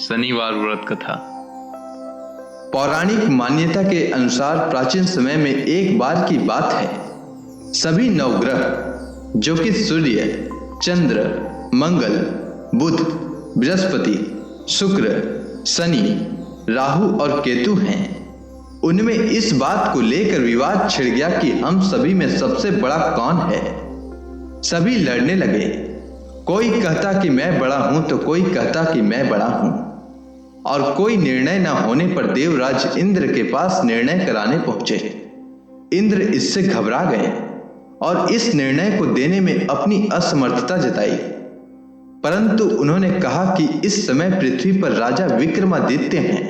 शनिवार व्रत कथा। पौराणिक मान्यता के अनुसार प्राचीन समय में एक बार की बात है, सभी नवग्रह जो कि सूर्य, चंद्र, मंगल, बुध, बृहस्पति, शुक्र, शनि, राहु और केतु हैं, उनमें इस बात को लेकर विवाद छिड़ गया कि हम सभी में सबसे बड़ा कौन है। सभी लड़ने लगे, कोई कहता कि मैं बड़ा हूं तो कोई कहता कि मैं बड़ा हूं, और कोई निर्णय न होने पर देवराज इंद्र के पास निर्णय कराने पहुंचे। इंद्र इससे घबरा गए और इस निर्णय को देने में अपनी असमर्थता जताई, परंतु उन्होंने कहा कि इस समय पृथ्वी पर राजा विक्रमादित्य हैं,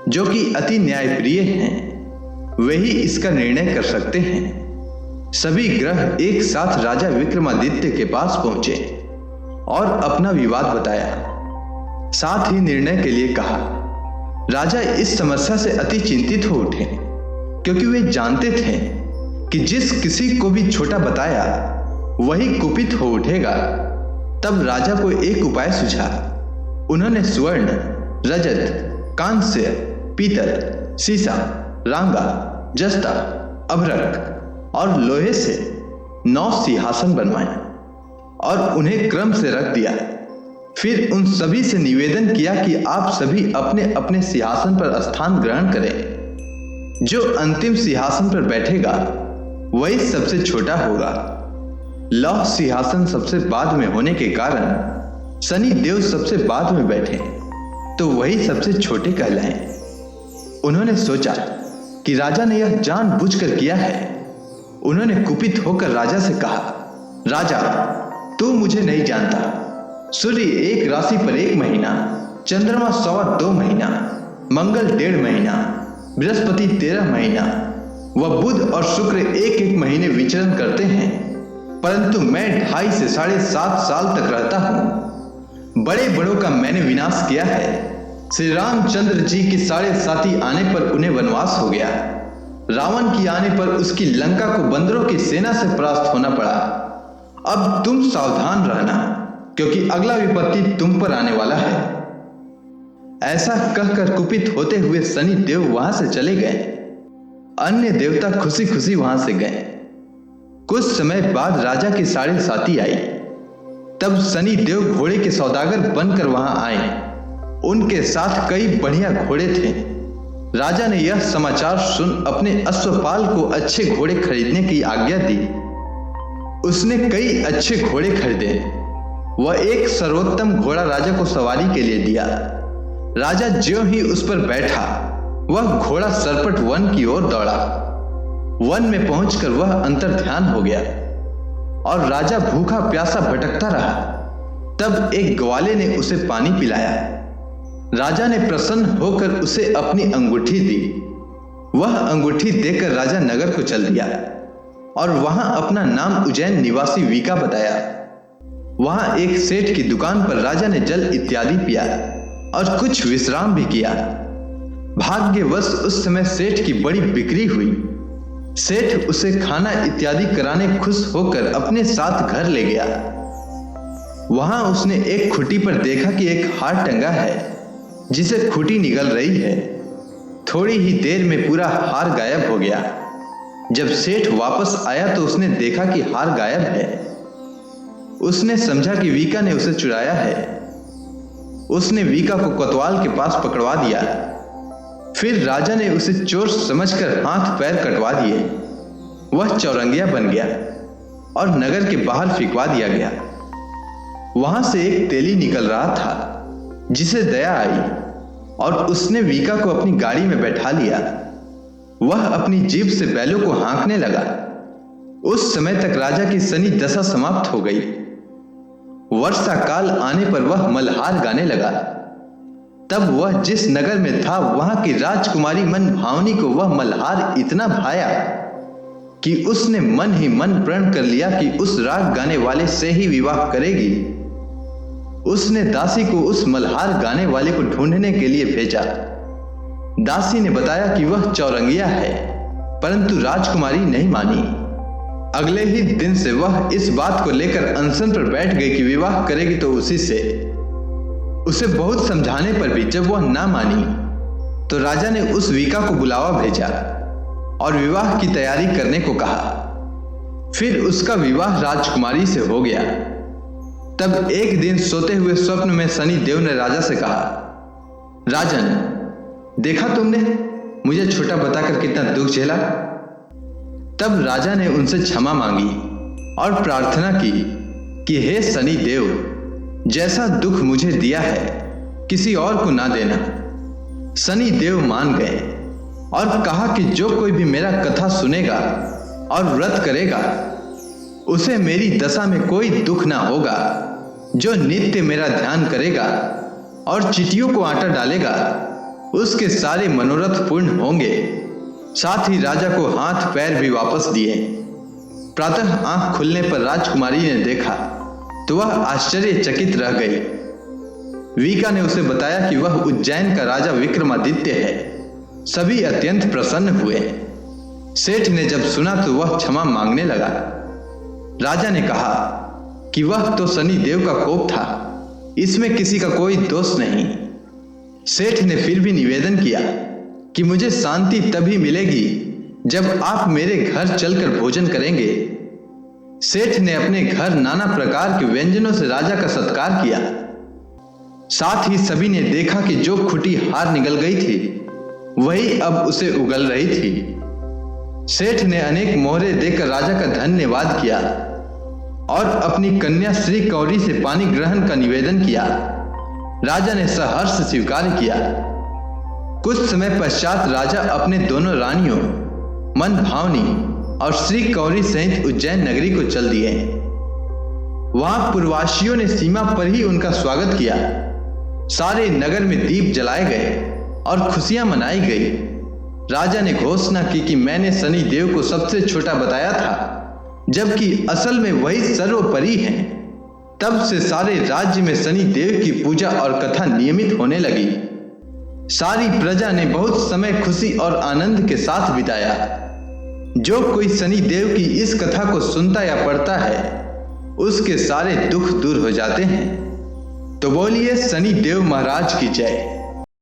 जो कि अति न्यायप्रिय हैं, वही इसका निर्णय कर सकते हैं। सभी ग्रह एक साथ राजा विक्रमादित्य के पास पहुंचे और अपना विवाद बताया, साथ ही निर्णय के लिए कहा। राजा इस समस्या से अति चिंतित हो उठे, क्योंकि वे जानते थे कि जिस किसी को भी छोटा बताया वही कुपित हो उठेगा। तब राजा को एक उपाय सूझा। उन्होंने स्वर्ण, रजत, कांस्य, पीतल, सीसा, रांगा, जस्ता, अभ्रक और लोहे से 9 सिंहासन बनवाए और उन्हें क्रम से रख दिया। फिर उन सभी से निवेदन किया कि आप सभी अपने अपने सिंहासन पर स्थान ग्रहण करें। जो अंतिम सिंहासन पर बैठेगा वही सबसे छोटा होगा। लौह सिंहासन सबसे बाद में होने के कारण शनि देव सबसे बाद में बैठे तो वही सबसे छोटे कहलाएं। उन्होंने सोचा कि राजा ने यह जानबूझकर किया है। उन्होंने कुपित होकर राजा से कहा, राजा, तू मुझे नहीं जानता। सूर्य एक राशि पर 1 महीना, चंद्रमा 2.25 महीना, मंगल 1.5 महीना, बृहस्पति 13 महीना व बुध और शुक्र 1-1 महीने विचरण करते हैं, परंतु मैं 2.5 से 7.5 साल तक रहता हूं। बड़े बड़ों का मैंने विनाश किया है। श्री रामचंद्र जी की 7.5 आने पर उन्हें वनवास हो गया। रावण की आने पर उसकी लंका को बंदरों की सेना से परास्त होना पड़ा। अब तुम सावधान रहना, क्योंकि अगला विपत्ति तुम पर आने वाला है। ऐसा कहकर कुपित होते हुए शनि देव वहां से चले गए। अन्य देवता खुशी खुशी वहां से गए। कुछ समय बाद राजा की 7.5 आई। तब शनि देव घोड़े के सौदागर बनकर वहां आए। उनके साथ कई बढ़िया घोड़े थे। राजा ने यह समाचार सुन अपने अश्वपाल को अच्छे घोड़े खरीदने की आज्ञा दी। उसने कई अच्छे घोड़े खरीदे। वह एक सर्वोत्तम घोड़ा राजा को सवारी के लिए दिया। राजा ज्यों ही उस पर बैठा, वह घोड़ा सरपट वन की ओर दौड़ा। वन में पहुंचकर वह अंतर्ध्यान हो गया और राजा भूखा प्यासा भटकता रहा। तब एक ग्वाले ने उसे पानी पिलाया। राजा ने प्रसन्न होकर उसे अपनी अंगूठी दी। वह अंगूठी देकर राजा नगर को चल दिया और वहां अपना नाम उज्जैन निवासी वीका बताया। वहां एक सेठ की दुकान पर राजा ने जल इत्यादि पिया और कुछ विश्राम भी किया। भाग्यवश उस समय सेठ की बड़ी बिक्री हुई। सेठ उसे खाना इत्यादि कराने खुश होकर अपने साथ घर ले गया। वहां उसने एक खूंटी पर देखा कि एक हार टंगा है, जिसे खूंटी निगल रही है। थोड़ी ही देर में पूरा हार गायब हो गया। जब सेठ वापस आया तो उसने देखा कि हार गायब है। उसने समझा कि वीका ने उसे चुराया है। उसने वीका को कोतवाल के पास पकड़वा दिया। फिर राजा ने उसे चोर समझकर हाथ पैर कटवा दिए। वह चौरंगिया बन गया और नगर के बाहर फिकवा दिया गया। वहां से एक तेली निकल रहा था, जिसे दया आई और उसने वीका को अपनी गाड़ी में बैठा लिया। वह अपनी जीभ से बैलों को हाँकने लगा। उस समय तक राजा की शनि दशा समाप्त हो गई। वर्षा काल आने पर वह मल्हार गाने लगा। तब वह जिस नगर में था वहां की राजकुमारी मन भावनी को वह मल्हार इतना भाया कि उसने मन ही मन प्रण कर लिया कि उस राग गाने वाले से ही विवाह करेगी। उसने दासी को उस मल्हार गाने वाले को ढूंढने के लिए भेजा। दासी ने बताया कि वह चौरंगिया है, परंतु राजकुमारी नहीं मानी। अगले ही दिन से वह इस बात को लेकर अनशन पर बैठ गई कि विवाह करेगी तो उसी से। उसे बहुत समझाने पर भी जब वह ना मानी तो राजा ने उस वीका को बुलावा भेजा और विवाह की तैयारी करने को कहा। फिर उसका विवाह राजकुमारी से हो गया। तब एक दिन सोते हुए स्वप्न में शनि देव ने राजा से कहा, राजन, देखा तुमने मुझे छोटा बताकर कितना दुख झेला। तब राजा ने उनसे क्षमा मांगी और प्रार्थना की कि हे शनि देव, जैसा दुख मुझे दिया है किसी और को ना देना। शनि देव मान गए और कहा कि जो कोई भी मेरा कथा सुनेगा और व्रत करेगा उसे मेरी दशा में कोई दुख ना होगा। जो नित्य मेरा ध्यान करेगा और चींटियों को आटा डालेगा उसके सारे मनोरथ पूर्ण होंगे। साथ ही राजा को हाथ पैर भी वापस दिए। प्रातः आंख खुलने पर राजकुमारी ने देखा तो वह आश्चर्यचकित रह गई। वीका ने उसे बताया कि वह उज्जैन का राजा विक्रमादित्य है। सभी अत्यंत प्रसन्न हुए। सेठ ने जब सुना तो वह क्षमा मांगने लगा। राजा ने कहा कि वह तो शनि देव का कोप था, इसमें किसी का कोई दोष नहीं। सेठ ने फिर भी निवेदन किया कि मुझे शांति तभी मिलेगी जब आप मेरे घर चलकर भोजन करेंगे। सेठ ने अपने घर नाना प्रकार के व्यंजनों से राजा का सत्कार किया। साथ ही सभी ने देखा कि जो खुटी हार निकल गई थी वही अब उसे उगल रही थी। सेठ ने अनेक मोहरे देकर राजा का धन्यवाद किया और अपनी कन्या श्री कौरी से पानी ग्रहण का निवेदन किया। राजा ने सहर्ष स्वीकार किया। कुछ समय पश्चात राजा अपने दोनों रानियों मन भावनी और श्री कौरी सहित उज्जैन नगरी को चल दिए। वहां पूर्ववासियों ने सीमा पर ही उनका स्वागत किया। सारे नगर में दीप जलाए गए और खुशियां मनाई गई। राजा ने घोषणा की कि मैंने शनि देव को सबसे छोटा बताया था, जबकि असल में वही सर्वोपरि हैं। तब से सारे राज्य में शनि देव की पूजा और कथा नियमित होने लगी। सारी प्रजा ने बहुत समय खुशी और आनंद के साथ बिताया। जो कोई शनि देव की इस कथा को सुनता या पढ़ता है उसके सारे दुख दूर हो जाते हैं। तो बोलिए शनि देव महाराज की जय।